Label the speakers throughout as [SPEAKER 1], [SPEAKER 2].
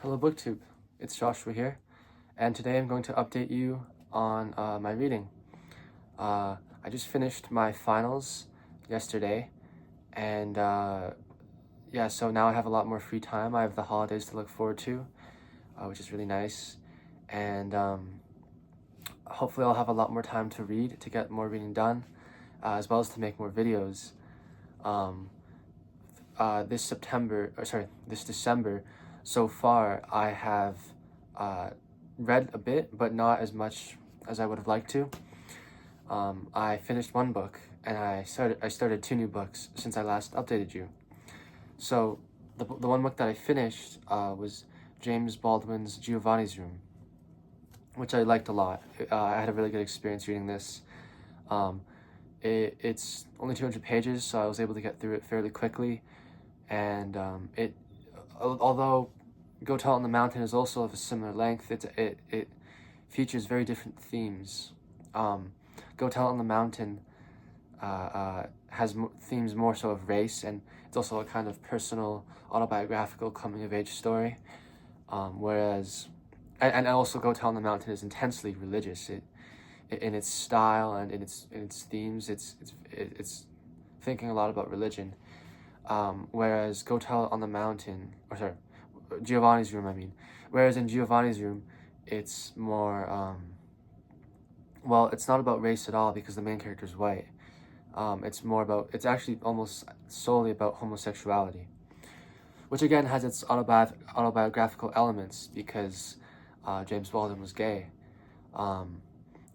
[SPEAKER 1] Hello BookTube, it's Joshua here, and today I'm going to update you on my reading. I just finished my finals yesterday, and yeah, so now I have a lot more free time. I have the holidays to look forward to, which is really nice, and hopefully I'll have a lot more time to read, to get more reading done, as well as to make more videos. This December, so far I have read a bit, but not as much as I would have liked to. I finished one book, and I started 2 new books since I last updated you. So the one book that I finished was James Baldwin's Giovannis Room, which I liked a lot. I had a really good experience reading this. It's only 200 pages, so I was able to get through it fairly quickly. And although Go Tell It on the Mountain is also of a similar length, it features very different themes. Go Tell It on the Mountain has themes more so of race, and it's also a kind of personal, autobiographical, coming-of-age story. Whereas, and also Go Tell It on the Mountain is intensely religious. In its style and in its themes, it's thinking a lot about religion. Whereas Go Tell It on the Mountain, Giovanni's Room, I mean. Whereas in Giovanni's Room, it's more, well, it's not about race at all because the main character is white. It's actually almost solely about homosexuality, which again has its autobiographical elements because James Baldwin was gay.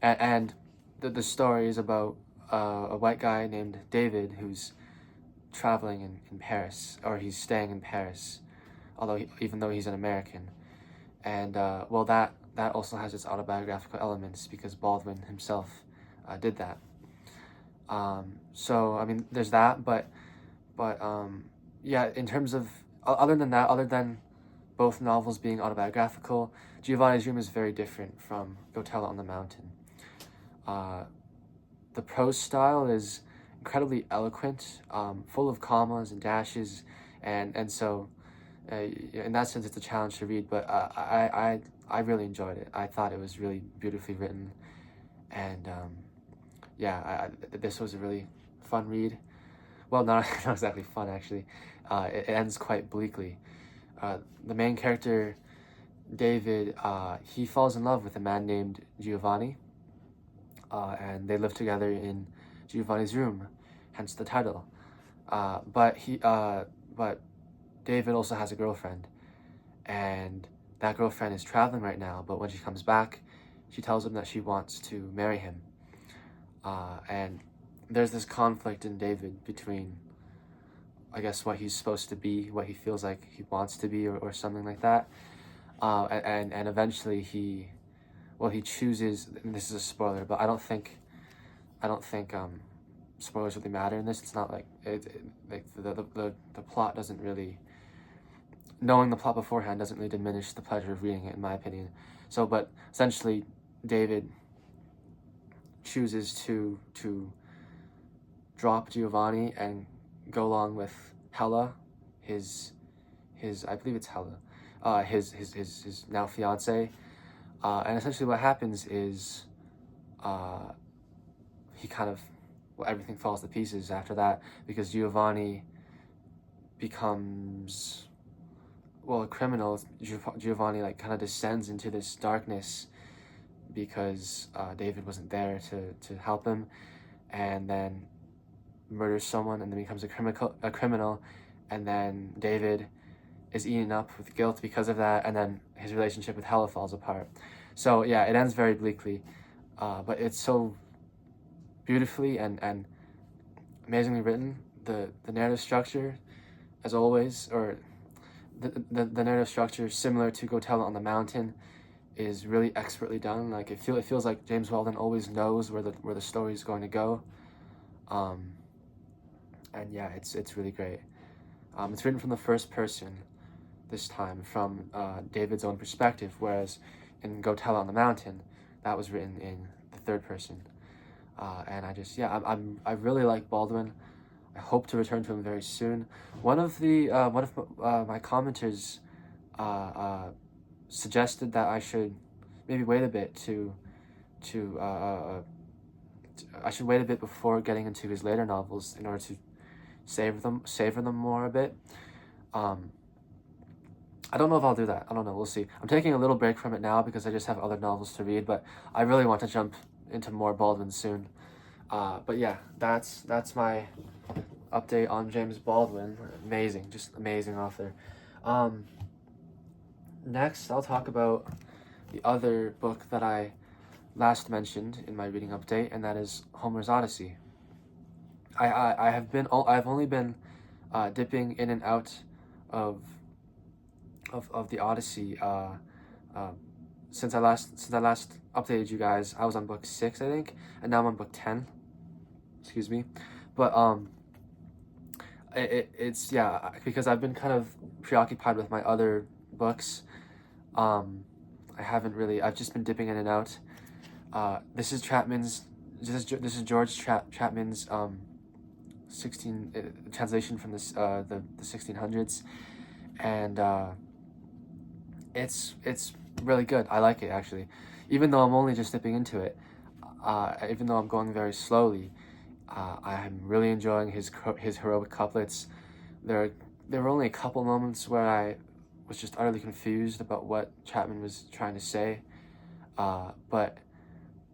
[SPEAKER 1] And the story is about a white guy named David who's traveling in Paris, or he's staying in Paris, even though he's an American. And well, that also has its autobiographical elements because Baldwin himself did that. So I mean, there's that, but yeah, in terms of other than both novels being autobiographical, Giovanni's Room is very different from Go Tell It on the Mountain. The prose style is incredibly eloquent, full of commas and dashes, and so in that sense it's a challenge to read, but I really enjoyed it. I thought it was really beautifully written, and yeah, this was a really fun read. Well, not exactly fun, actually. It ends quite bleakly. The main character, David, he falls in love with a man named Giovanni, and they live together in Giovanni's room, hence the title. But David also has a girlfriend, and that girlfriend is traveling right now, but when she comes back, she tells him that she wants to marry him. And there's this conflict in David between, I guess, what he's supposed to be, what he feels like he wants to be, or something like that. And eventually he chooses, and this is a spoiler, but I don't think spoilers really matter in this. It's not like the plot doesn't really, knowing the plot beforehand doesn't really diminish the pleasure of reading it, in my opinion. So, but essentially, David chooses to drop Giovanni and go along with Hella, his I believe it's Hella, his now fiance, and essentially what happens is he kind of, well, everything falls to pieces after that because Giovanni becomes, well, a criminal. Giovanni like kind of descends into this darkness because David wasn't there to help him, and then murders someone and then becomes a criminal, and then David is eaten up with guilt because of that, and then his relationship with Hella falls apart. So yeah, it ends very bleakly, but it's so beautifully and amazingly written. The narrative structure, as always, or the narrative structure similar to Go Tell It on the Mountain, is really expertly done. Like it feels like James Baldwin always knows where the story is going to go. And yeah, it's really great. It's written from the first person this time, from David's own perspective, whereas in Go Tell It on the Mountain, that was written in the third person. And I really like Baldwin. I hope to return to him very soon. One of my commenters suggested that I should maybe wait a bit I should wait a bit before getting into his later novels in order to savor them more a bit. I don't know if I'll do that. I don't know. We'll see. I'm taking a little break from it now because I just have other novels to read, but I really want to jump into more Baldwin soon. But yeah, that's my update on James Baldwin. Amazing, just amazing author. Next, I'll talk about the other book that I last mentioned in my reading update, and that is Homer's Odyssey. I've only been dipping in and out of the Odyssey since I last updated you guys. I was on book 6, I think, and now I'm on book 10. Excuse me, but it's yeah, because I've been kind of preoccupied with my other books. I've just been dipping in and out. This is George Chapman's 16 translation from this the 1600s, and it's really good. I like it, actually, even though I'm only just dipping into it. Even though I'm going very slowly, I'm really enjoying his heroic couplets. There were only a couple moments where I was just utterly confused about what Chapman was trying to say, but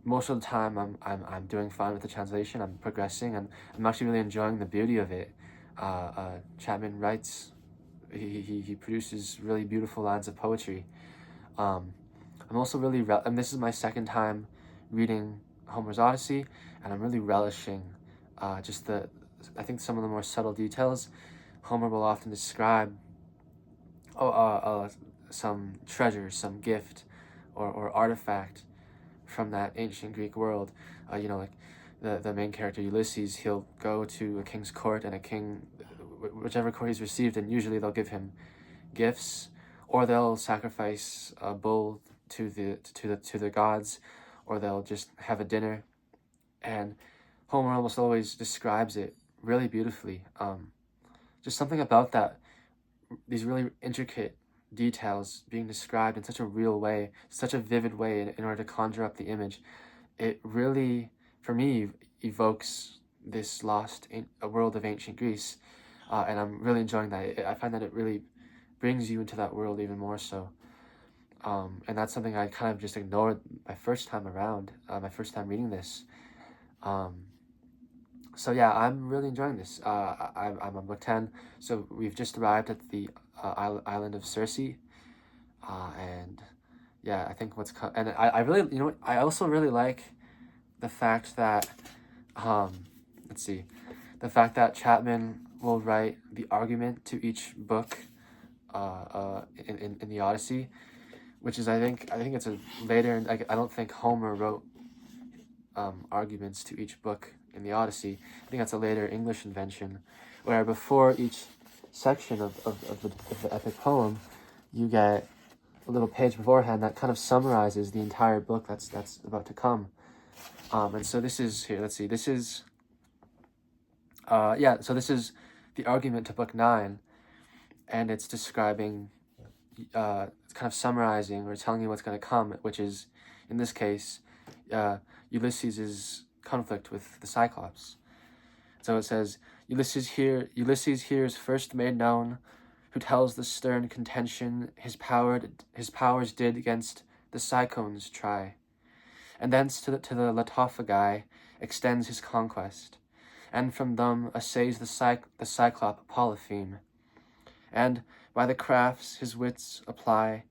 [SPEAKER 1] most of the time I'm doing fine with the translation. I'm progressing, and I'm actually really enjoying the beauty of it. Chapman writes, he produces really beautiful lines of poetry. I'm also really and this is my second time reading Homer's Odyssey, and I'm really relishing just I think some of the more subtle details. Homer will often describe some treasure, some gift, or artifact from that ancient Greek world. Like the main character Ulysses, he'll go to a king's court, and a king, whichever court he's received, and usually they'll give him gifts, or they'll sacrifice a bull to the gods, or they'll just have a dinner. And Homer almost always describes it really beautifully. Just something about that, these really intricate details being described in such a real way, such a vivid way, in order to conjure up the image. It really, for me, evokes this a world of ancient Greece, and I'm really enjoying that. I find that it really brings you into that world even more so. And that's something I kind of just ignored my first time around, my first time reading this. So yeah, I'm really enjoying this. I'm on book 10, so we've just arrived at the island of Circe, and yeah, I think and I really, I also really like the fact that, let's see, the fact that Chapman will write the argument to each book, in the Odyssey, which is I think it's a later. I don't think Homer wrote arguments to each book in the Odyssey. I think that's a later English invention, where before each section of the epic poem, you get a little page beforehand that kind of summarizes the entire book that's about to come. And so this is here. Let's see. This is So this is the argument to book 9, and it's describing, it's kind of summarizing or telling you what's going to come, which is, in this case, Ulysses' conflict with the Cyclops. So it says, Ulysses here is first made known, who tells the stern contention his powers did against the Cyclones try, and thence to the Latophagi extends his conquest, and from them assays the Cyclop Polypheme, and by the crafts his wits apply,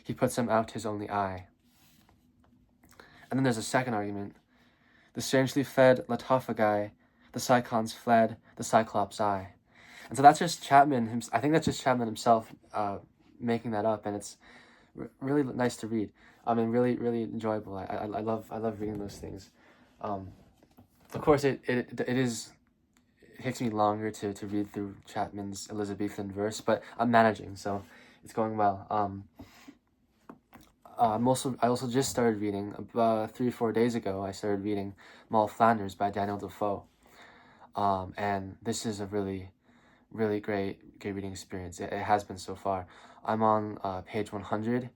[SPEAKER 1] he puts him out his only eye. And then there's a second argument. The strangely fed Latophagi, the Cyclones fled the Cyclops' eye. And so that's just Chapman. I think that's just Chapman himself making that up, and it's really nice to read. I mean, really, really enjoyable. I love reading those things. Of course, it takes me longer to read through Chapman's Elizabethan verse, but I'm managing, so it's going well. I also just started reading, 3 or 4 days ago, I started reading Moll Flanders by Daniel Defoe. And this is a really, really great reading experience. It has been so far. I'm on page 100,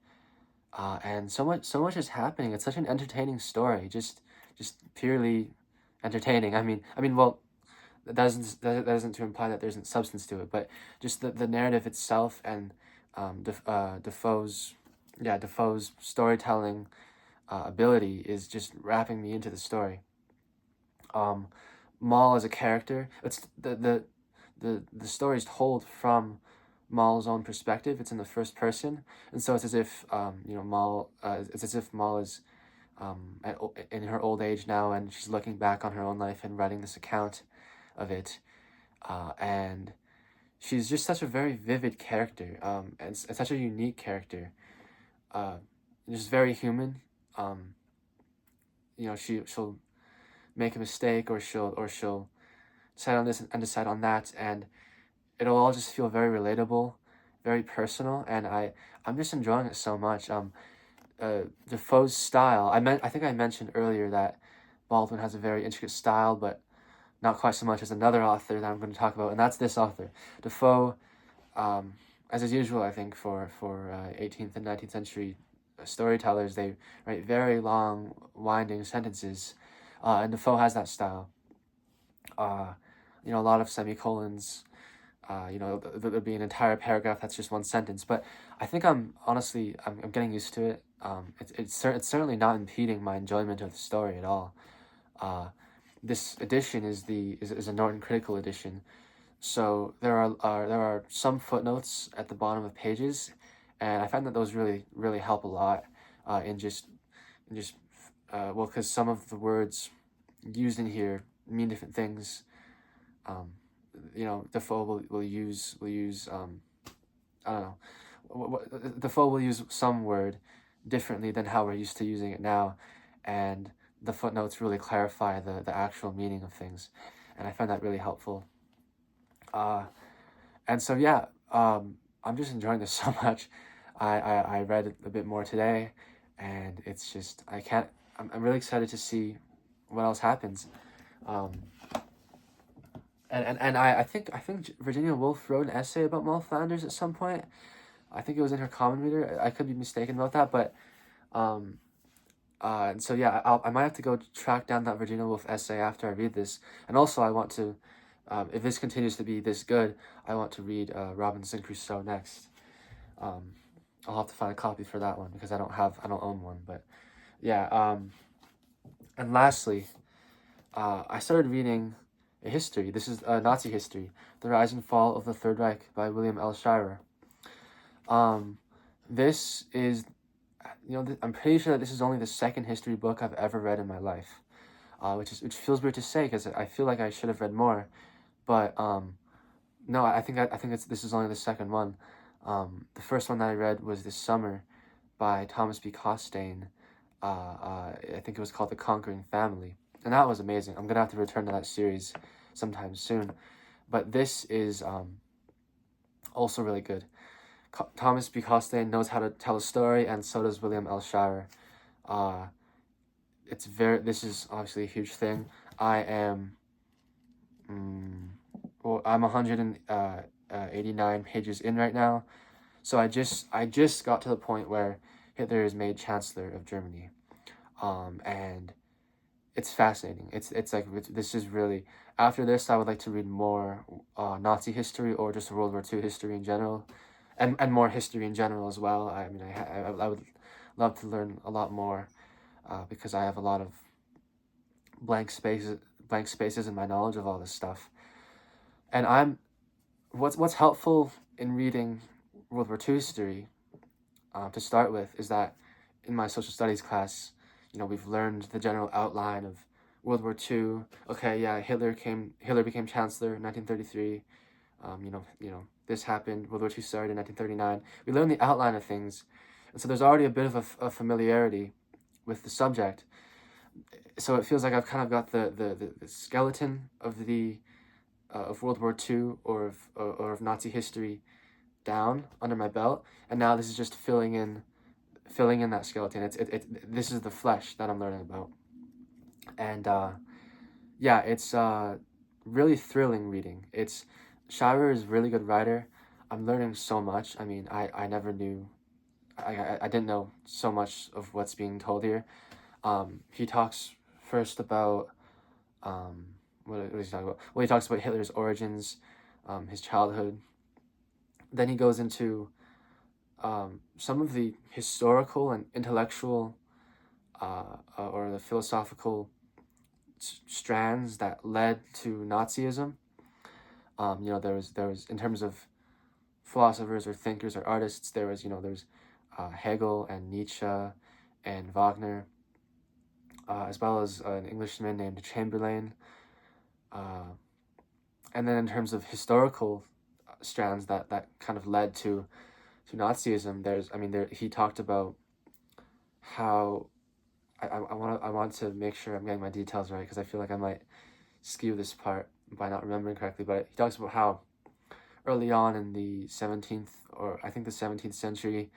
[SPEAKER 1] and so much is happening. It's such an entertaining story, just purely entertaining. Well, that isn't to imply that there isn't substance to it, but just the narrative itself and Defoe's storytelling ability is just wrapping me into the story. Um, Maul as a character, it's the story is told from Maul's own perspective. It's in the first person, and so it's as if Maul. It's as if Maul is in her old age now, and she's looking back on her own life and writing this account of it, and she's just such a very vivid character, and such a unique character, just very human. She'll make a mistake, or she'll decide on this and decide on that, and it'll all just feel very relatable, very personal, and I'm just enjoying it so much. Defoe's style. I think I mentioned earlier that Baldwin has a very intricate style, but not quite so much as another author that I'm going to talk about, and that's this author. Defoe, as is usual, I think, for 18th and 19th century storytellers, they write very long, winding sentences, and Defoe has that style. A lot of semicolons. There'll be an entire paragraph that's just one sentence, but I think I'm getting used to it. It's certainly not impeding my enjoyment of the story at all. This edition is a Norton Critical edition, so there are some footnotes at the bottom of pages, and I find that those really help a lot because some of the words used in here mean different things. Defoe will use I don't know. Defoe will use some word differently than how we're used to using it now, and the footnotes really clarify the actual meaning of things, and I find that really helpful. And so yeah, I'm just enjoying this so much. I read a bit more today, and it's just I'm really excited to see what else happens. And I think Virginia Woolf wrote an essay about Maul Flanders at some point. I think it was in her common reader. I could be mistaken about that, but and so yeah, I might have to go track down that Virginia Woolf essay after I read this. And also I want to, if this continues to be this good, I want to read Robinson Crusoe next. I'll have to find a copy for that one because I don't own one, but yeah. And lastly, I started reading a history. This is Nazi history, The Rise and Fall of the Third Reich by William L. Shirer. This is, I'm pretty sure that this is only the second history book I've ever read in my life, which feels weird to say because I feel like I should have read more, but no, I think this is only the second one. The first one that I read was this summer by Thomas B. Costain. I think it was called The Conquering Family, and that was amazing. I'm gonna have to return to that series sometime soon, but this is also really good. Thomas B. Costain knows how to tell a story, and so does William L. Shirer. This is obviously a huge thing. I'm 189 pages in right now, so I just got to the point where Hitler is made Chancellor of Germany, and it's fascinating. This is really, after this I would like to read more Nazi history or just World War II history in general, and more history in general as well. I would love to learn a lot more because I have a lot of blank spaces in my knowledge of all this stuff. And what's helpful in reading World War II history to start with is that in my social studies class, we've learned the general outline of World War II. Okay, yeah, Hitler became Chancellor in 1933. This happened. World War II started in 1939. We learn the outline of things, and so there's already a bit of a familiarity with the subject. So it feels like I've kind of got the skeleton of of World War II or of Nazi history down under my belt, and now this is just filling in that skeleton. This is the flesh that I'm learning about, and yeah, it's really thrilling reading. Shirer is a really good writer. I'm learning so much. I mean, I never knew I didn't know so much of what's being told here. He talks first about what is he talking about? Well, he talks about Hitler's origins, his childhood. Then he goes into some of the historical and intellectual or the philosophical strands that led to Nazism. There was in terms of philosophers or thinkers or artists, there's Hegel and Nietzsche and Wagner, as well as an Englishman named Chamberlain. And then in terms of historical strands that kind of led to Nazism, he talked about how I want to make sure I'm getting my details right, because I feel like I might skew this part by not remembering correctly, but he talks about how early on in the 17th century,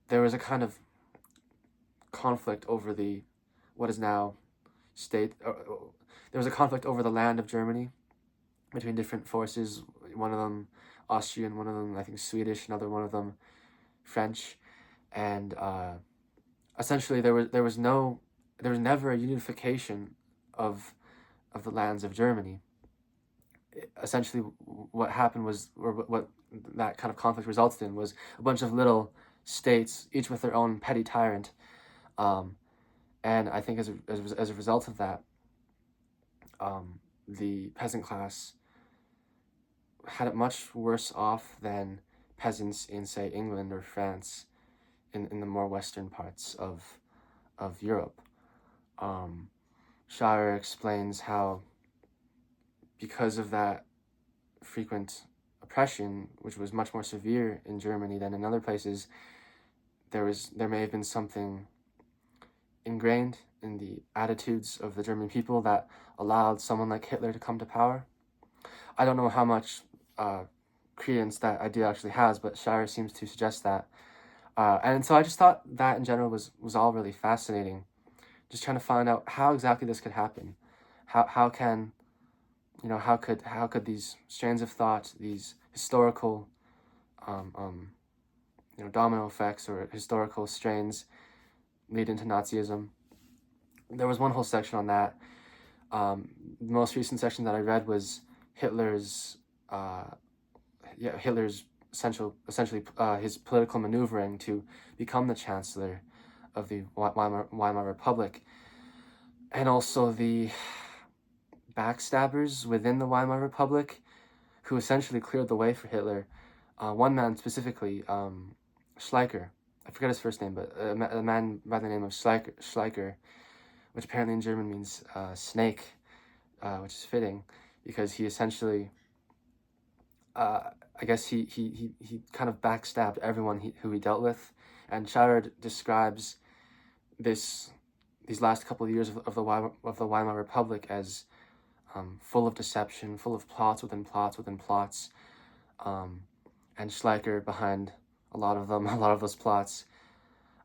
[SPEAKER 1] there was a kind of conflict over what is now there was a conflict over the land of Germany between different forces, one of them Austrian, one of them I think Swedish, another one of them French, and essentially there was never a unification of the lands of Germany. Essentially what happened was, or what that kind of conflict resulted in, was a bunch of little states, each with their own petty tyrant, and I think as a result of that, the peasant class had it much worse off than peasants in, say, England or France, in the more western parts of Europe. Shire explains how, because of that frequent oppression, which was much more severe in Germany than in other places, there may have been something ingrained in the attitudes of the German people that allowed someone like Hitler to come to power. I don't know how much credence that idea actually has, but Shire seems to suggest that. And so I just thought that in general was all really fascinating. Just trying to find out how exactly this could happen. How could these strands of thought, these historical domino effects or historical strains lead into Nazism? There was one whole section on that. The most recent section that I read was Hitler's essentially his political maneuvering to become the chancellor of the Weimar Republic, and also the backstabbers within the Weimar Republic who essentially cleared the way for Hitler. One man specifically, Schleicher, I forget his first name, but a man by the name of Schleicher, which apparently in German means snake, which is fitting, because he essentially, I guess he kind of backstabbed everyone who he dealt with. And Shire describes these last couple of years of the Weimar Republic as full of deception, full of plots within plots within plots, and Schleicher behind a lot of those plots.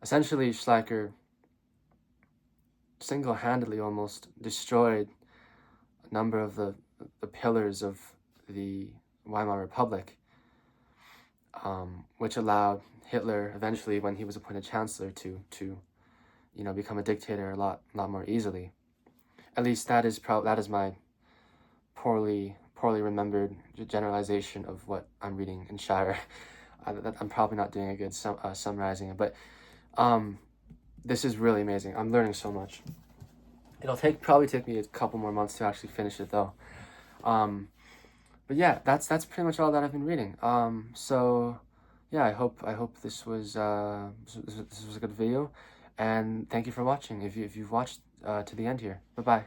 [SPEAKER 1] Essentially, Schleicher single-handedly almost destroyed a number of the pillars of the Weimar Republic, which allowed Hitler eventually, when he was appointed chancellor, to become a dictator a lot more easily. At least that is my poorly remembered generalization of what I'm reading in Shire. I'm probably not doing a good summarizing it, but this is really amazing. I'm learning so much. It'll probably take me a couple more months to actually finish it though. But yeah, that's pretty much all that I've been reading. So yeah, I hope this was a good video, and thank you for watching. If you've watched to the end here, bye bye.